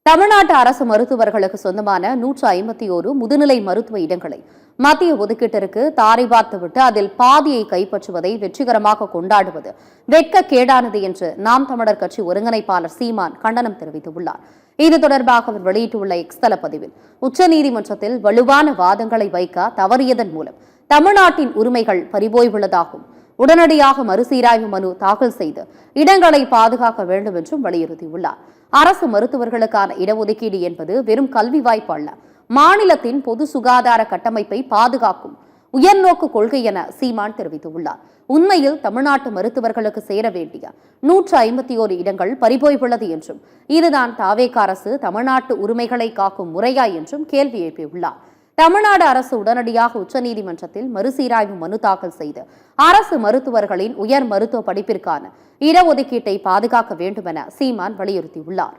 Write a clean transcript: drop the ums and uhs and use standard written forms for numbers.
தமிழ்நாட்டு அரசு மருத்துவர்களுக்கு சொந்தமான 151 முதுநிலை மருத்துவ இடங்களை மத்திய ஒதுக்கீட்டிற்கு தாரை பார்த்துவிட்டு அதில் பாதியை கைப்பற்றுவதை வெற்றிகரமாக கொண்டாடுவது வெட்கக்கேடானது என்று நாம் தமிழர் கட்சி ஒருங்கிணைப்பாளர் சீமான் கண்டனம் தெரிவித்துள்ளார். இது தொடர்பாக அவர் வெளியிட்டுள்ள எக்ஸ் தள பதிவில், உச்சநீதிமன்றத்தில் வலுவான வாதங்களை வைக்க தவறியதன் மூலம் தமிழ்நாட்டின் உரிமைகள் பறிபோயுள்ளதாகும். உடனடியாக மறுசீராய்வு மனு தாக்கல் செய்து இடங்களை பாதுகாக்க வேண்டும் என்றும் வலியுறுத்தியுள்ளார். அரசு மருத்துவர்களுக்கான இடஒதுக்கீடு என்பது வெறும் கல்வி வாய்ப்பு அல்ல, மாநிலத்தின் பொது சுகாதார கட்டமைப்பை பாதுகாக்கும் உயர்நோக்கு கொள்கை என சீமான் தெரிவித்துள்ளார். உண்மையில் தமிழ்நாட்டு மருத்துவர்களுக்கு சேர வேண்டிய 151 இடங்கள் பறிபோயுள்ளது என்றும், இதுதான் தாவேக அரசு தமிழ்நாட்டு உரிமைகளை காக்கும் முறையா என்றும் கேள்வி எழுப்பியுள்ளார். தமிழ்நாடு அரசு உடனடியாக உச்சநீதிமன்றத்தில் மறுசீராய்வு மனு தாக்கல் செய்து அரசு மருத்துவர்களின் உயர் மருத்துவ படிப்பிற்கான இடஒதுக்கீட்டை பாதுகாக்க வேண்டும் என சீமான் வலியுறுத்தியுள்ளார்.